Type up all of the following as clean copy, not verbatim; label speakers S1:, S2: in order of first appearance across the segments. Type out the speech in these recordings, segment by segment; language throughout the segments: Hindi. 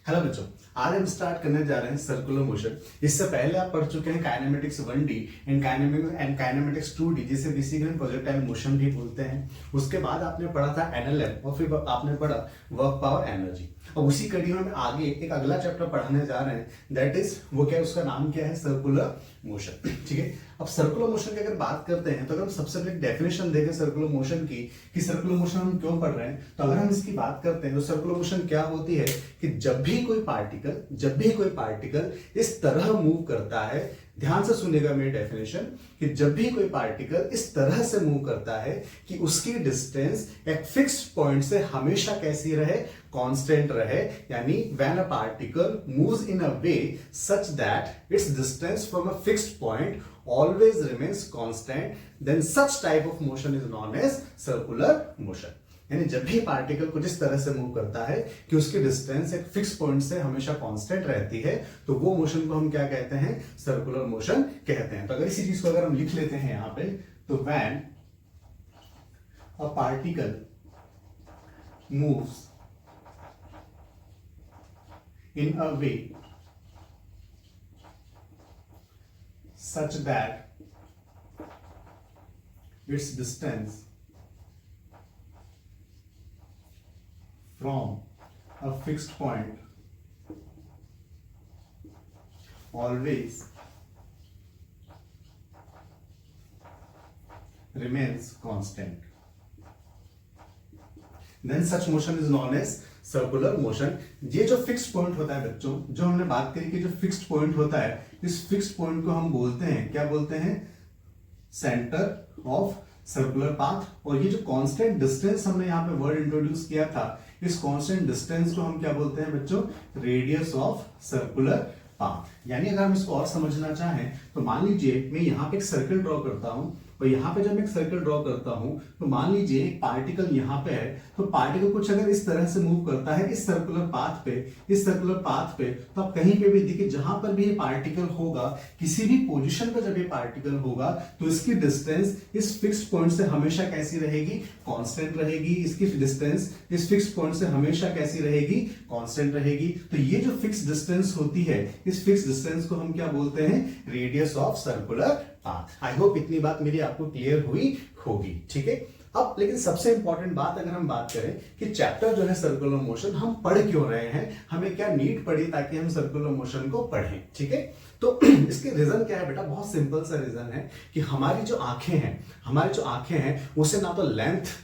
S1: हेलो बच्चों, आज हम स्टार्ट करने जा रहे हैं सर्कुलर मोशन। इससे पहले आप पढ़ चुके हैं kinematics 1D and kinematics 2D, जिसे बेसिकली हम प्रोजेक्टाइल मोशन भी बोलते हैं। उसके बाद आपने पढ़ा था एनएलएम और फिर आपने पढ़ा वर्क पावर एनर्जी। अब उसी कड़ी में हम आगे एक अगला चैप्टर पढ़ाने जा रहे हैं, दैट इज वो क्या, उसका नाम क्या है, सर्कुलर मोशन। ठीक है, अब सर्कुलर मोशन की अगर बात करते हैं तो अगर हम सबसे पहले डेफिनेशन देखें सर्कुलर मोशन की कि सर्कुलर मोशन हम क्यों पढ़ रहे हैं, तो अगर हम इसकी बात करते हैं तो सर्कुलर मोशन क्या होती है कि जब भी कोई पार्टिकल इस तरह मूव करता है, ध्यान से सुनेगा मेरी डेफिनेशन, कि जब भी कोई पार्टिकल इस तरह से मूव करता है कि उसकी डिस्टेंस एक फिक्स्ड पॉइंट से हमेशा कैसी रहे, कांस्टेंट रहे। यानी when a particle moves in a way such that it's distance from a fixed point always remains constant, then such type of motion is known as circular motion। यानी जब भी पार्टिकल कुछ इस तरह से मूव करता है कि उसकी डिस्टेंस एक फिक्स पॉइंट से हमेशा कांस्टेंट रहती है, तो वो मोशन को हम क्या कहते हैं, सर्कुलर मोशन कहते हैं। तो अगर इसी चीज को अगर हम लिख लेते हैं यहां पे, तो when a particle moves in a way such that its distance from a fixed point always remains constant, then such motion is known as circular motion. ये जो फिक्स्ड पॉइंट होता है बच्चों, जो हमने बात करी कि जो फिक्स्ड पॉइंट होता है, इस फिक्स्ड पॉइंट को हम बोलते हैं, क्या बोलते हैं, सेंटर ऑफ सर्कुलर पाथ। और ये जो कांस्टेंट डिस्टेंस हमने यहाँ पे वर्ड इंट्रोड्यूस किया था, इस कांस्टेंट डिस्टेंस को हम क्या बोलते हैं बच्चों, रेडियस ऑफ सर्कुलर पाथ। यानी अगर हम इसको और समझना चाहें तो मान लीजिए मैं यहाँ पे एक सर्कल ड्रॉ करता हूं, और यहाँ पे जब मैं एक सर्कल ड्रॉ करता हूं तो मान लीजिए एक पार्टिकल यहाँ पे है, तो पार्टिकल कुछ अगर इस तरह से मूव करता है इस सर्कुलर पाथ पे, तो आप कहीं पे भी देखिए, जहां पर भी ये पार्टिकल होगा, किसी भी पोजीशन पे जब ये पार्टिकल होगा, तो इसकी डिस्टेंस इस फिक्स्ड पॉइंट से हमेशा कैसी रहेगी, कांस्टेंट रहेगी। इसकी डिस्टेंस इस फिक्स्ड पॉइंट से हमेशा कैसी रहेगी, कांस्टेंट रहेगी। तो ये जो फिक्स्ड डिस्टेंस होती है, इस फिक्स्ड डिस्टेंस को हम क्या बोलते हैं, radius of circular path. I hope इतनी बात मेरी आपको क्लियर हुई होगी। ठीक है, अब लेकिन सबसे इंपॉर्टेंट बात अगर हम बात करें कि चैप्टर जो है सर्कुलर मोशन हम पढ़ क्यों रहे हैं, हमें क्या नीड पड़ी ताकि हम सर्कुलर मोशन को पढ़ें। ठीक है, तो इसके रीजन क्या है बेटा, बहुत सिंपल सा रीजन है कि हमारी जो आंखें हैं उसे ना तो लेंथ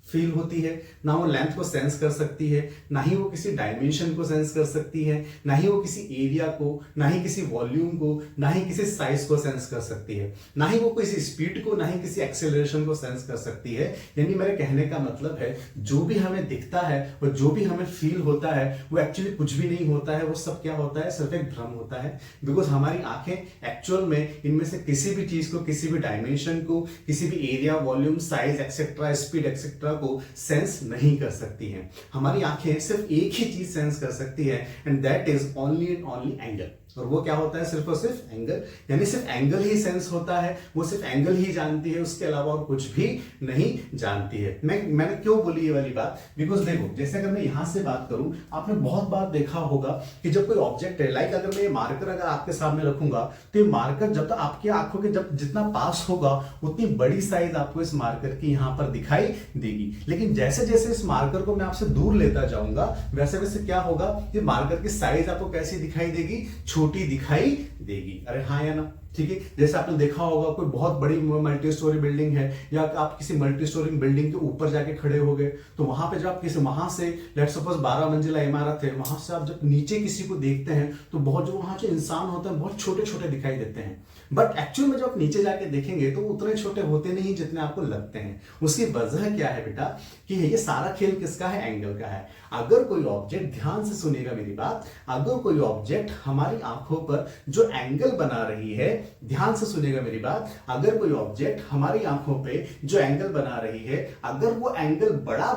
S1: फील होती है, ना वो लेंथ को सेंस कर सकती है, ना ही वो किसी डायमेंशन को सेंस कर सकती है, ना ही वो किसी एरिया को, ना ही किसी वॉल्यूम को, ना ही किसी साइज को सेंस कर सकती है, ना ही वो किसी स्पीड को, ना ही किसी एक्सेलरेशन को सेंस कर सकती है। यानी मेरे कहने का मतलब है, जो भी हमें दिखता है और जो भी हमें फील होता है वो एक्चुअली कुछ भी नहीं होता है, वो सब क्या होता है, सिर्फ एक भ्रम होता है। बिकॉज हमारी आंखें एक्चुअल में इनमें से किसी भी चीज को, किसी भी डायमेंशन को, किसी भी area, volume, size etcetera, speed etcetera को सेंस नहीं कर सकती हैं। हमारी आंखें सिर्फ एक ही चीज सेंस कर सकती है, and that is only and only angle. और वो क्या होता है, सिर्फ और सिर्फ एंगल। यानी सिर्फ एंगल ही सेंस होता है, वो सिर्फ एंगल ही जानती है, उसके अलावा और कुछ भी नहीं जानती है। मैंने क्यों बोली ये वाली बात, बिकॉज देखो, जैसे अगर मैं यहां से बात करूं, आपने बहुत बार देखा होगा कि जब कोई ऑब्जेक्ट है, लाइक अगर मैं ये मार्कर अगर आपके सामने रखूंगा, तो ये मार्कर जब तक आपकी आंखों के जब जितना पास होगा, उतनी बड़ी साइज आपको इस मार्कर की यहां पर दिखाई देगी। लेकिन जैसे जैसे इस मार्कर को मैं आपसे दूर लेता जाऊंगा, वैसे वैसे क्या होगा, ये मार्कर की साइज आपको कैसी दिखाई देगी, छोटी दिखाई देगी। अरे हाँ या ना, ठीक है। जैसे आपने देखा होगा कोई बहुत बड़ी मल्टी स्टोरी बिल्डिंग है, या आप किसी मल्टी स्टोरी बिल्डिंग के ऊपर जाके खड़े हो गए, तो वहां पे जब आप किसी, वहां से लेट्स सपोज 12 मंजिला इमारत है, वहां से आप जब नीचे किसी को देखते हैं तो बहुत, जो वहां जो इंसान होते हैं बहुत छोटे छोटे दिखाई देते हैं, बट एक्चुअल में जब आप नीचे जाके देखेंगे तो उतने छोटे होते नहीं जितने आपको लगते हैं। उसकी वजह क्या है बेटा, कि ये सारा खेल किसका है, एंगल का है। अगर कोई ऑब्जेक्ट, ध्यान से सुनिएगा मेरी बात, अगर कोई ऑब्जेक्ट हमारी आंखों पर जो एंगल बना रही है, ध्यान से सुनिएगा मेरी बात, अगर कोई ऑब्जेक्ट हमारी आंखों पे जो एंगल बना रही है, अगर वो एंगल बड़ा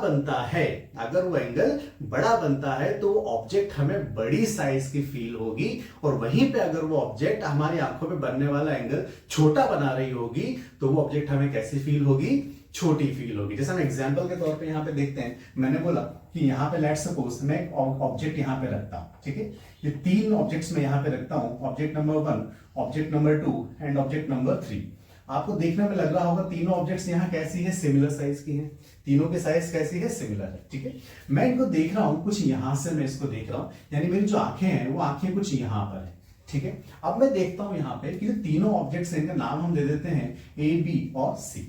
S1: बनता है, तो वो ऑब्जेक्ट हमें बड़ी साइज की फील होगी। और वहीं पे अगर वो ऑब्जेक्ट हमारी आंखों पे बनने वाला एंगल छोटा बना रही होगी, तो वो ऑब्जेक्ट हमें कैसी फील होगी, छोटी फील होगी। जैसे हम एग्जांपल के तौर पे यहाँ पे देखते हैं, मैंने बोला कि यहाँ पे लेट्स सपोज मैं एक ऑब्जेक्ट यहाँ पे रखता हूँ, ठीक है। ये 3 ऑब्जेक्ट्स में यहाँ पे रखता हूँ, object number 1, object number 2 and object number 3। आपको देखने में लग रहा होगा तीनों ऑब्जेक्ट्स यहाँ कैसी है, सिमिलर साइज की हैं। तीनों की साइज कैसी है, सिमिलर है, ठीक है। मैं इनको देख रहा हूँ कुछ यहाँ से, मैं इसको देख रहा हूँ, यानी मेरी जो आंखें हैं वो आंखें कुछ यहाँ पर है, ठीक है। अब मैं देखता हूं यहाँ पे कि जो तीनों ऑब्जेक्ट्स हैं, इनका नाम हम दे देते हैं ए, बी और सी।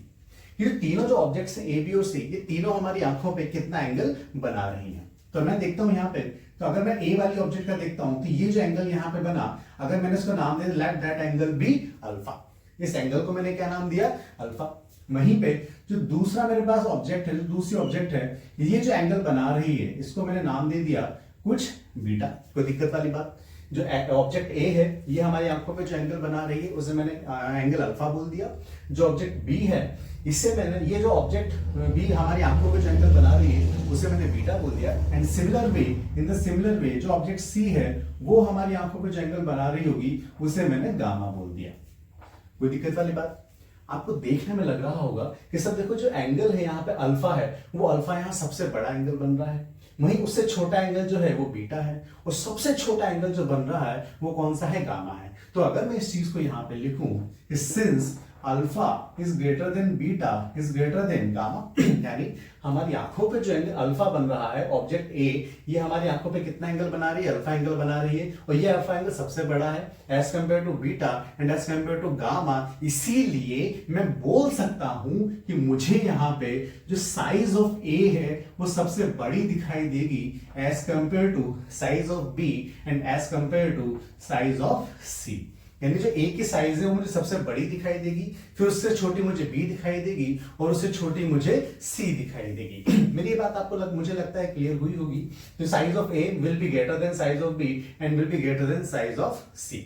S1: ये तीनों जो ऑब्जेक्ट्स हैं ए, बी और सी, ये तीनों हमारी आंखों पे कितना एंगल बना रही हैं। तो मैं देखता हूं यहाँ पे, तो अगर मैं ए वाली ऑब्जेक्ट का देखता हूं तो ये जो एंगल यहाँ पे बना, अगर मैंने इसको नाम दे let that angle be alpha, इस एंगल को मैंने क्या नाम दिया, अल्फा। वहीं पे जो दूसरा मेरे पास ऑब्जेक्ट है, जो दूसरी ऑब्जेक्ट है, ये जो एंगल बना रही है, इसको मैंने नाम दे दिया कुछ बीटा। कोई दिक्कत वाली बात? जो ऑब्जेक्ट ए है, ये हमारी आंखों पे जो एंगल बना रही है उसे मैंने एंगल अल्फा बोल दिया। जो ऑब्जेक्ट बी है, इससे मैंने, ये जो ऑब्जेक्ट बी हमारी आंखों पे जो एंगल बना रही है उसे मैंने बीटा बोल दिया। And similar way, in the similar way, जो ऑब्जेक्ट सी है वो हमारी आंखों पे जो एंगल बना रही होगी उसे मैंने गामा बोल दिया। कोई दिक्कत वाली बात? आपको देखने में लग रहा होगा कि सब देखो, जो एंगल है यहाँ पे अल्फा है, वो अल्फा यहाँ सबसे बड़ा एंगल बन रहा है, वहीं उससे छोटा एंगल जो है वो बीटा है, और सबसे छोटा एंगल जो बन रहा है वो कौन सा है, गामा है। तो अगर मैं इस चीज को यहाँ पे लिखूं, since alpha is greater than beta is greater than gamma, यानी हमारी आंखों पे जो एंगल अल्फा बन रहा है, ऑब्जेक्ट ए, ये हमारी आंखों पे कितना एंगल बना रही है, अल्फा एंगल बना रही है, और ये अल्फा एंगल सबसे बड़ा है as compare to beta and as compare to gamma. इसीलिए मैं बोल सकता हूं कि मुझे यहाँ पे जो साइज ऑफ ए है वो सबसे बड़ी दिखाई देगी as compare to size of B and as compare to size of C. यानी जो ए की साइज है वो मुझे सबसे बड़ी दिखाई देगी, फिर उससे छोटी मुझे बी दिखाई देगी, और उससे छोटी मुझे सी दिखाई देगी। मेरी ये बात आपको मुझे लगता है क्लियर हुई होगी। तो size of A will be greater than size of B and will be greater than size of C.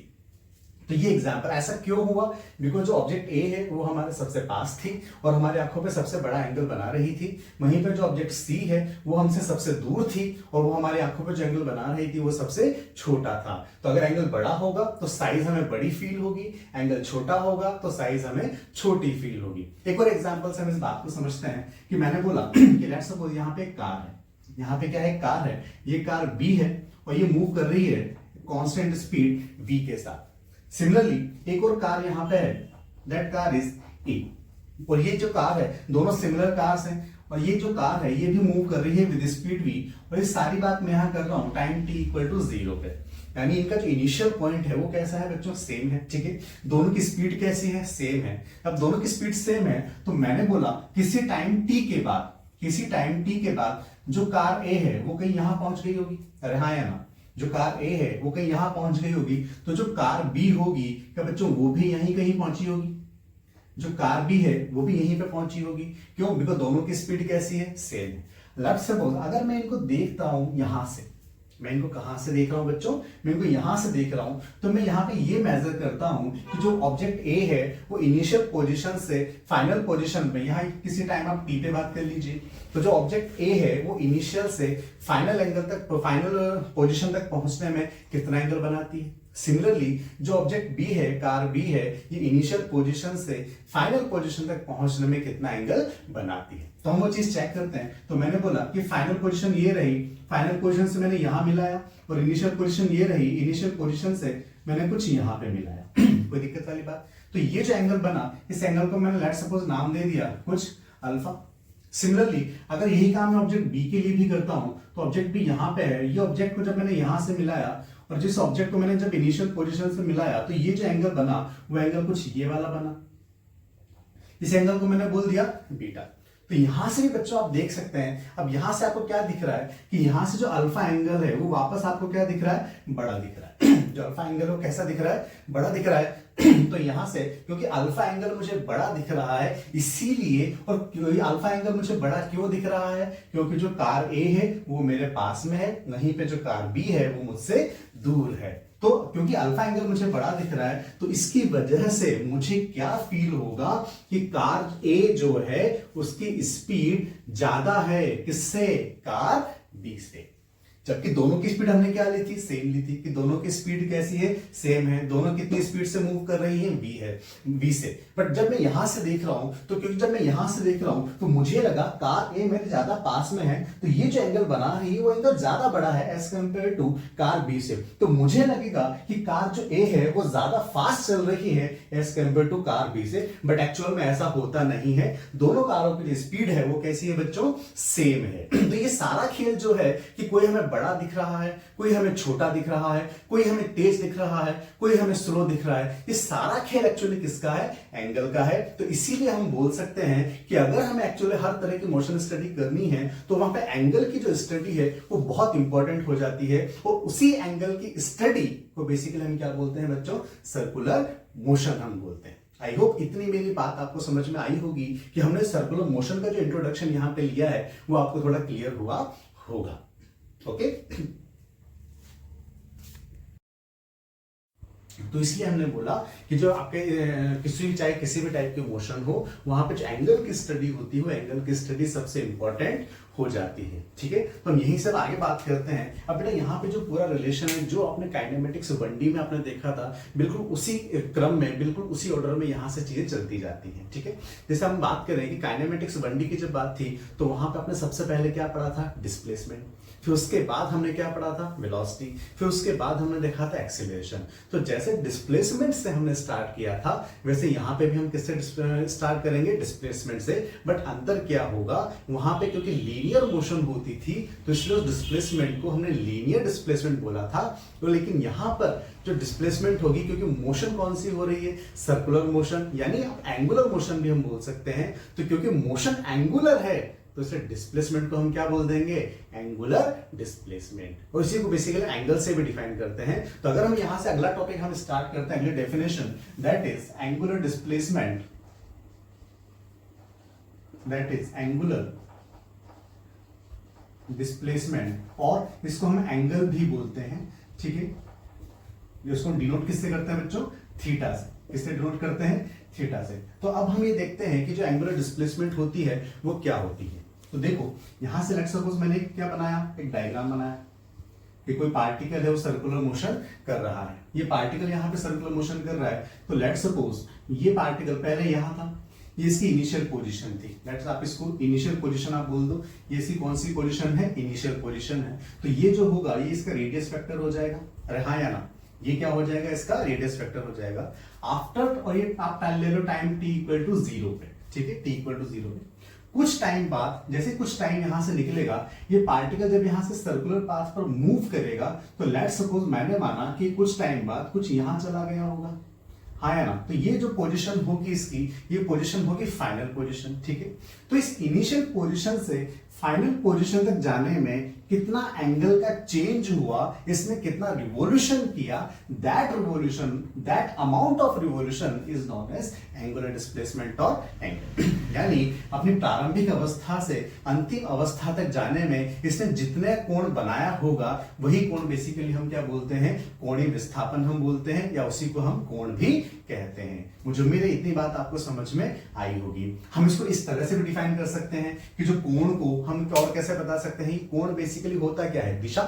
S1: तो ये एग्जांपल ऐसा क्यों हुआ, बिकॉज जो ऑब्जेक्ट ए है वो हमारे सबसे पास थी और हमारी आंखों पे सबसे बड़ा एंगल बना रही थी, वहीं पे जो ऑब्जेक्ट सी है वो हमसे सबसे दूर थी और वो हमारी आंखों पे जो एंगल बना रही थी वो सबसे छोटा था। तो अगर एंगल बड़ा होगा तो साइज हमें बड़ी फील होगी, एंगल छोटा होगा तो साइज हमें छोटी फील होगी। एक और एग्जाम्पल से हम इस बात को समझते हैं कि मैंने बोला कि लेट्स सपोज यहाँ पे एक कार है, यहाँ पे क्या है, कार है, ये कार बी है और ये मूव कर रही है कांस्टेंट स्पीड v के साथ। सिमिलरली एक और कार यहाँ पे है, दैट कार इज ए, और ये जो कार है, दोनों सिमिलर कार्स हैं, और ये जो कार है ये भी मूव कर रही है विद स्पीड v, और ये सारी बात मैं यहाँ कर रहा हूँ टाइम t इक्वल टू 0 पे। यानी इनका जो इनिशियल पॉइंट है वो कैसा है बच्चों, सेम है, ठीक है। दोनों की स्पीड कैसी है, सेम है। अब दोनों की स्पीड सेम है तो मैंने बोला किसी टाइम t के बाद, किसी टाइम t के बाद जो कार ए है वो कहीं यहाँ पहुंच गई होगी, अरे हाँ या ना, जो कार ए है वो कहीं यहां पहुंच गई होगी, तो जो कार बी होगी क्या बच्चों वो भी यहीं कहीं पहुंची होगी, जो कार बी है वो भी यहीं पे पहुंची होगी। क्यों, बिकॉज दोनों की स्पीड कैसी है, सेम है। लेट्स सपोज अगर मैं इनको देखता हूं यहां से, मैं इनको कहां से देख रहा हूं बच्चों, मैं इनको यहां से देख रहा हूं, तो मैं यहां पे ये मेजर करता हूं कि जो ऑब्जेक्ट ए है वो इनिशियल पोजीशन से फाइनल पोजीशन में, यहां किसी टाइम आप टी पे बात कर लीजिए, तो जो ऑब्जेक्ट ए है वो इनिशियल से फाइनल एंगल तक, फाइनल पोजीशन तक पहुंचने में कितना एंगल बनाती है। सिमिलरली जो ऑब्जेक्ट बी है, कार बी है, ये इनिशियल पोजीशन से फाइनल पोजीशन तक पहुंचने में कितना एंगल बनाती है। तो हम वो चीज चेक करते हैं। तो मैंने बोला कि फाइनल पोजीशन ये रही, फाइनल पोजीशन से मैंने यहां मिलाया, और इनिशियल पोजीशन ये रही, इनिशियल पोजीशन से मैंने कुछ यहां पे मिलाया। कोई दिक्कत वाली बात? तो ये जो एंगल बना, इस एंगल को मैंने लेट सपोज नाम दे दिया कुछ अल्फा। सिमिलरली अगर यही काम मैं ऑब्जेक्ट बी के लिए भी करता हूं, तो ऑब्जेक्ट बी यहां पे है, ये ऑब्जेक्ट को जब मैंने यहां से मिलाया और जिस ऑब्जेक्ट को मैंने जब इनिशियल पोजीशन से मिलाया, तो ये जो एंगल बना वो एंगल कुछ ये वाला बना। इस एंगल को मैंने बोल दिया बीटा। तो यहां से भी बच्चों आप देख सकते हैं, अब यहां से आपको क्या दिख रहा है कि यहां से जो अल्फा एंगल है वो वापस आपको क्या दिख रहा है, बड़ा दिख रहा है। जो अल्फा एंगल है वो कैसा दिख रहा है, बड़ा दिख रहा है। तो यहां से क्योंकि अल्फा एंगल मुझे बड़ा दिख रहा है, इसीलिए, और अल्फा एंगल मुझे बड़ा क्यों दिख रहा है, क्योंकि जो कार ए है वो मेरे पास में है, वहीं पे जो कार बी है वो मुझसे दूर है। तो क्योंकि अल्फा एंगल मुझे बड़ा दिख रहा है, तो इसकी वजह से मुझे क्या फील होगा कि कार ए जो है उसकी स्पीड ज्यादा है, किससे, कार बी से। जबकि दोनों की स्पीड हमने क्या ली थी, सेम ली थी, कि दोनों की स्पीड कैसी है, सेम है, दोनों कितनी स्पीड से मूव कर रही हैं, v है, v से। बट जब मैं यहां से देख रहा हूं, तो क्योंकि जब मैं यहां से देख रहा हूं तो मुझे लगा कार ए मेरे ज्यादा पास में है, तो ये जो एंगल बना रही है वो एंगल ज्यादा बड़ा है as compare to car B से, तो मुझे लगेगा कि कार जो ए है वो ज्यादा फास्ट चल रही है as compare to car B से। बट एक्चुअल में ऐसा होता नहीं है, दोनों कारों की जो स्पीड है वो कैसी है बच्चों, सेम है। तो ये सारा खेल जो है कि कोई हमें बड़ा दिख रहा है, कोई हमें छोटा दिख रहा है, कोई हमें तेज दिख रहा है, कोई हमें स्लो दिख रहा है, ये सारा खेल एक्चुअली किसका है, एंगल का है। तो इसीलिए हम बोल सकते हैं कि अगर हमें एक्चुअली हर तरह की मोशन स्टडी करनी है तो वहां पे एंगल की जो स्टडी है वो बहुत इंपॉर्टेंट हो जाती है, और उसी एंगल की स्टडी को बेसिकली हम क्या बोलते हैं बच्चों, सर्कुलर मोशन हम बोलते हैं। आई होप इतनी मेरी बात आपको समझ में आई होगी कि हमने सर्कुलर मोशन का जो इंट्रोडक्शन यहां पे लिया है वो आपको थोड़ा क्लियर हुआ होगा। ओके, तो इसलिए हमने बोला कि जो आपके चाहे किसी भी टाइप के मोशन हो, वहां पे जो एंगल की स्टडी होती है, एंगल की स्टडी सबसे इंपॉर्टेंट हो जाती है। ठीक है, तो हम यहीं सब आगे बात करते हैं। अब बेटा यहाँ पे जो पूरा रिलेशन है जो आपने काइनेमेटिक्स 1D में आपने देखा था, बिल्कुल उसी क्रम में, बिल्कुल उसी ऑर्डर में यहाँ से चीजें चलती जाती हैं। ठीक है, जैसे हम बात करें कि काइनेमेटिक्स 1D की जब बात थी तो वहां पे आपने सबसे पहले क्या पढ़ा था, डिस्प्लेसमेंट, फिर उसके बाद हमने क्या पढ़ा था, वेलोसिटी, फिर उसके बाद हमने देखा था एक्सीलरेशन। तो जैसे डिस्प्लेसमेंट से हमने स्टार्ट किया था वैसे यहाँ पे भी हम किससे स्टार्ट करेंगे, डिस्प्लेसमेंट से। बट अंतर क्या होगा, वहां पे क्योंकि लीनियर मोशन होती थी तो इसलिए उस डिस्प्लेसमेंट को हमने लीनियर डिस्प्लेसमेंट बोला था। तो लेकिन यहाँ पर जो डिस्प्लेसमेंट होगी, क्योंकि मोशन कौन सी हो रही है, सर्कुलर मोशन, यानी एंगुलर मोशन भी हम बोल सकते हैं। तो क्योंकि मोशन एंगुलर है तो इसे डिस्प्लेसमेंट को हम क्या बोल देंगे, एंगुलर डिस्प्लेसमेंट। और इसी को बेसिकली एंगल से भी डिफाइन करते हैं। तो अगर हम यहां से अगला टॉपिक हम स्टार्ट करते हैं, अगली definition, that is angular displacement, that is angular displacement, और इसको हम एंगल भी बोलते हैं। ठीक है, इसको डिनोट किससे करते हैं बच्चों, थीटा से। किससे डिनोट करते हैं, थीटा से। तो अब हम ये देखते हैं कि जो एंगुलर डिस्प्लेसमेंट होती है वो क्या होती है। तो देखो यहां से लेट्स सपोज मैंने क्या बनाया, एक डायग्राम बनाया कि कोई पार्टिकल है वो सर्कुलर मोशन कर रहा है। ये पार्टिकल यहाँ पे सर्कुलर मोशन कर रहा है, तो लेट्स सपोज ये पार्टिकल पहले यहां था, ये इसकी इनिशियल पोजीशन थी। लेट्स आप इसको इनिशियल पोजीशन आप बोल दो, ये इसकी कौन सी पोजीशन है, इनिशियल पोजीशन है। तो ये जो होगा ये इसका रेडियस फैक्टर हो जाएगा, अरे हाँ या ना, ये क्या हो जाएगा, इसका रेडियस फैक्टर हो जाएगा। आफ्टर, और ये आप ले लो टाइम t इक्वल टू 0 पे। ठीक है, t इक्वल टू 0 पे कुछ टाइम बाद, जैसे कुछ टाइम यहां से निकलेगा, ये पार्टिकल जब यहां से सर्कुलर पाथ पर मूव करेगा, तो लेट्स सपोज मैंने माना कि कुछ टाइम बाद कुछ यहां चला गया होगा, हाँ या ना। तो ये जो पोजीशन होगी इसकी, ये पोजीशन होगी फाइनल पोजीशन। ठीक है, तो इस इनिशियल पोजीशन से फाइनल पोजीशन तक जाने में कितना एंगल का चेंज हुआ, इसने कितना रिवॉल्यूशन किया, that revolution, that amount of revolution is known as angular displacement और एंगल। यानी अपनी प्रारंभिक अवस्था से अंतिम अवस्था तक जाने में इसने जितने कोण बनाया होगा वही कोण बेसिकली हम क्या बोलते हैं, कोणीय विस्थापन हम बोलते हैं, या उसी को हम कोण भी कहते हैं। मुझे उम्मीद है इतनी बात आपको समझ में आई होगी। हम इसको इस तरह से भी डिफाइन कर सकते हैं कि जो कोण को हम और कैसे बता सकते हैं, कोण बेसिकली होता क्या है, दिशा।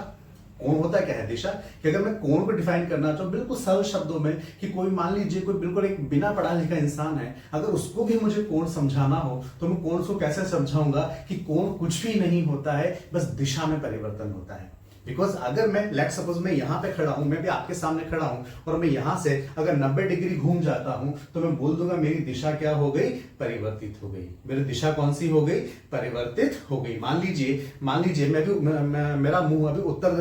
S1: कोण होता क्या है, दिशा। कि अगर मैं कोण को डिफाइन करना चाहूं बिल्कुल सरल शब्दों में, कि कोई मान लीजिए कोई बिल्कुल एक बिना पढ़ा लिखा इंसान है, अगर उसको भी मुझे कोण समझाना हो तो मैं कोण को कैसे समझाऊंगा कि कोण कुछ भी नहीं होता है, बस दिशा में परिवर्तन होता है। बिकॉज अगर मैं लेट सपोज मैं यहां पे खड़ा हूं, मैं भी आपके सामने खड़ा हूं, और मैं यहां से अगर 90 डिग्री घूम जाता हूं तो मैं बोल दूंगा मेरी दिशा क्या हो गई, परिवर्तित हो गई। मेरी दिशा कौन सी हो गई, परिवर्तित हो गई। मान लीजिए मैं भी मेरा मुंह अभी उत्तर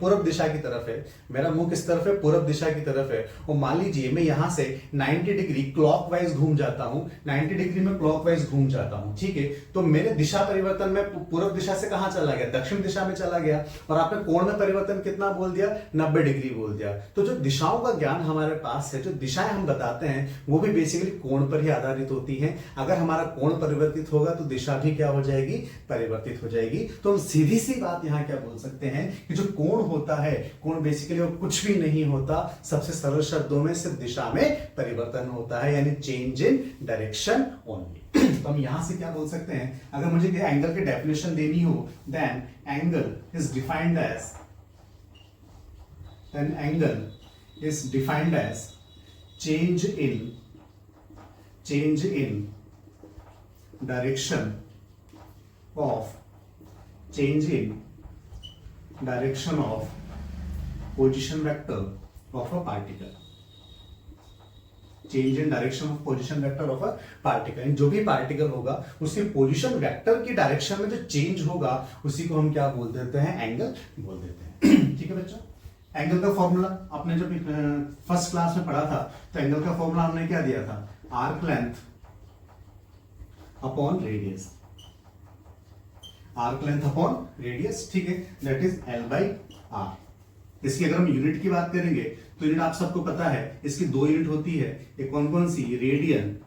S1: पूर्व दिशा की तरफ है, मेरा मुंह किस तरफ है, पूर्व दिशा की तरफ है। और मान लीजिए मैं यहां से 90 डिग्री क्लॉकवाइज घूम जाता हूं, 90 डिग्री में क्लॉकवाइज घूम जाता हूं। ठीक है, तो मेरे दिशा परिवर्तन में पूर्व दिशा से कहां चला गया, दक्षिण दिशा में चला गया। और आपने कोण में परिवर्तन कितना बोल दिया, 90 डिग्री बोल दिया। तो जो दिशाओं का ज्ञान हमारे पास है, जो दिशाएं हम बताते हैं वो भी बेसिकली कोण पर ही आधारित होती हैं। अगर हमारा कोण परिवर्तित होगा तो दिशा भी क्या हो जाएगी, परिवर्तित हो जाएगी। तो हम सीधी सी बात यहां क्या बोल सकते हैं कि जो कोण होता है, कोण बेसिकली वो कुछ भी नहीं होता, सबसे सरल शब्दों में सिर्फ दिशा में परिवर्तन होता है, यानी चेंज इन डायरेक्शन ओनली। तो हम यहां से क्या बोल सकते हैं, अगर मुझे एंगल की डेफिनेशन देनी हो, then angle is defined as an angle is defined as change in direction of position vector of a particle. Change in direction of position vector of a particle, जो भी पार्टिकल होगा उसके पोजीशन वेक्टर की डायरेक्शन में जो चेंज होगा उसी को हम क्या बोल देते हैं, एंगल बोल देते हैं। ठीक है बच्चों, एंगल का फॉर्मूला आपने जब फर्स्ट क्लास में पढ़ा था तो एंगल का फॉर्मूला हमने क्या दिया था, arc length upon radius, arc length upon radius. ठीक है, that is L by R। इसकी अगर हम यूनिट की बात करेंगे तो यूनिट आप सबको पता है, इसकी दो यूनिट होती है, एक कौन कौन सी, रेडियन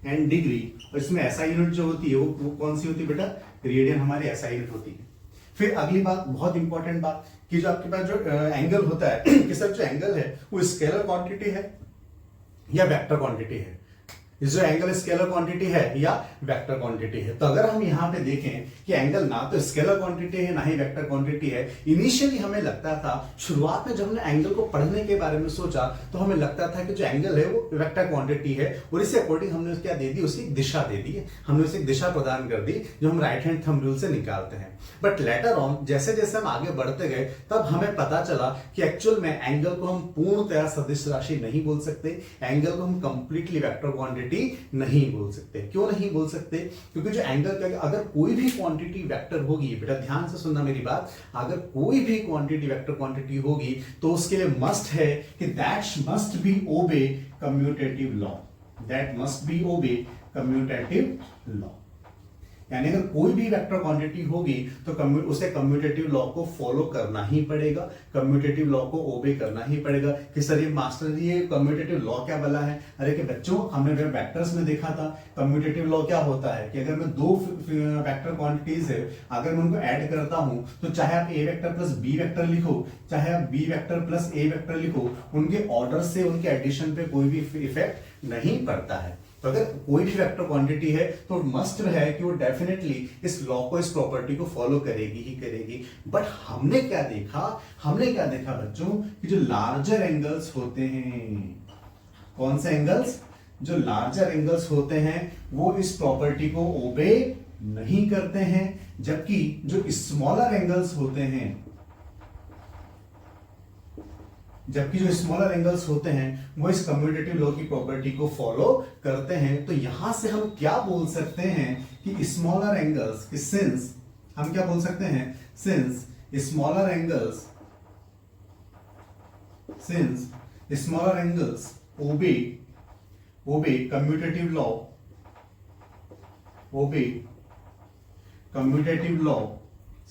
S1: एंड डिग्री, और इसमें ऐसा यूनिट जो होती है वो कौन सी होती है बेटा, रेडियन हमारी ऐसा यूनिट होती है। फिर अगली बात, बहुत इंपॉर्टेंट बात, कि जो आपके पास जो एंगल होता है कि सर जो एंगल है वो स्केलर क्वांटिटी है या वेक्टर क्वांटिटी है, जो एंगल स्केलर क्वांटिटी है या वेक्टर क्वांटिटी है। तो अगर हम यहाँ पे देखें कि एंगल ना तो स्केलर क्वांटिटी है ना ही वेक्टर क्वांटिटी है, इनिशियली हमें लगता था, शुरुआत में जब हमने एंगल को पढ़ने के बारे में सोचा तो हमें लगता था कि जो एंगल है वो वेक्टर क्वांटिटी है, और इसी अकॉर्डिंग हमने क्या दे दी, उसकी दिशा दे दी है, हमने उसे दिशा प्रदान कर दी जो हम राइट हैंड थंब रूल से निकालते हैं। बट लेटर ऑन जैसे जैसे हम आगे बढ़ते गए तब हमें पता चला कि एक्चुअल में एंगल को हम पूर्णतया सदिश राशि नहीं बोल सकते, एंगल को हम कंप्लीटली वेक्टर क्वांटिटी नहीं बोल सकते। क्यों नहीं बोल सकते, क्योंकि जो एंगल का अगर कोई भी क्वांटिटी वेक्टर होगी, बेटा ध्यान से सुनना मेरी बात, अगर कोई भी क्वांटिटी वेक्टर क्वांटिटी होगी तो उसके लिए मस्ट है कि that must be obey commutative law, that must be obey commutative law. यानी अगर कोई भी वेक्टर क्वांटिटी होगी तो उसे कम्यूटेटिव लॉ को फॉलो करना ही पड़ेगा, कम्यूटेटिव लॉ को ओबे करना ही पड़ेगा। कि सर ये मास्टर जी ये कम्यूटेटिव लॉ क्या बला है, अरे कि बच्चों हमने वेक्टर्स में देखा था कम्यूटेटिव लॉ क्या होता है कि अगर मैं दो वेक्टर क्वांटिटीज है अगर मैं उनको ऐड करता हूं तो चाहे आप ए वेक्टर प्लस बी वेक्टर लिखो, चाहे आप बी वेक्टर प्लस ए वेक्टर लिखो, उनके ऑर्डर से उनके एडिशन पे कोई भी इफेक्ट नहीं पड़ता है। तो अगर कोई भी वेक्टर क्वांटिटी है तो मस्ट है कि वो डेफिनेटली इस लॉ को, इस प्रॉपर्टी को फॉलो करेगी ही करेगी। बट हमने क्या देखा बच्चों कि जो लार्जर एंगल्स होते हैं, कौन से एंगल्स, जो लार्जर एंगल्स होते हैं वो इस प्रॉपर्टी को ओबे नहीं करते हैं, जबकि जो स्मॉलर एंगल्स होते हैं, वो इस कम्यूटेटिव लॉ की प्रॉपर्टी को फॉलो करते हैं। तो यहां से हम क्या बोल सकते हैं कि स्मॉलर एंगल्स, सिंस हम क्या बोल सकते हैं, since smaller angles obey commutative law,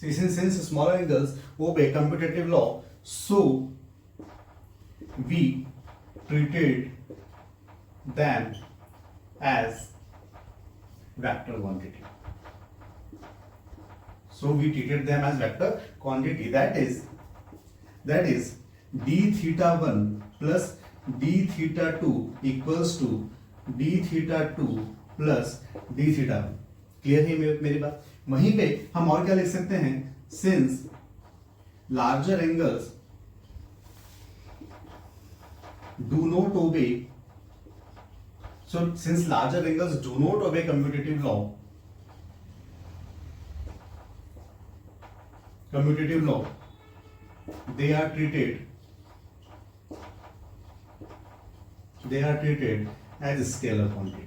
S1: since smaller angles obey commutative law, so we treated them as vector quantity. That is d theta 1 plus d theta 2 equals to d theta 2 plus d theta 1। Clear है मेरी बात। वहीं पे हम और क्या लिख सकते हैं, since larger angles do not obey, so since larger angles do not obey commutative law, they are treated as scalar quantity.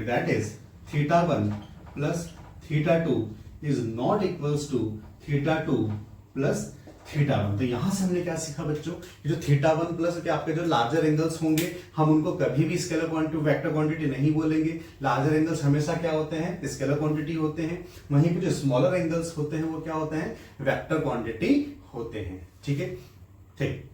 S1: That is theta 1 plus theta 2 is not equals to theta 2 plus theta 1। तो यहां से हमने क्या सीखा बच्चों, जो थीटा 1 प्लस के आपके जो लार्जर एंगल्स होंगे हम उनको कभी भी स्केलर क्वांटिटी, वेक्टर क्वांटिटी नहीं बोलेंगे। लार्जर एंगल्स हमेशा क्या होते हैं, स्केलर क्वांटिटी होते हैं। वहीं पे जो स्मॉलर एंगल्स होते हैं वो क्या होते हैं, वेक्टर क्वांटिटी होते हैं। ठीक है, ठीक।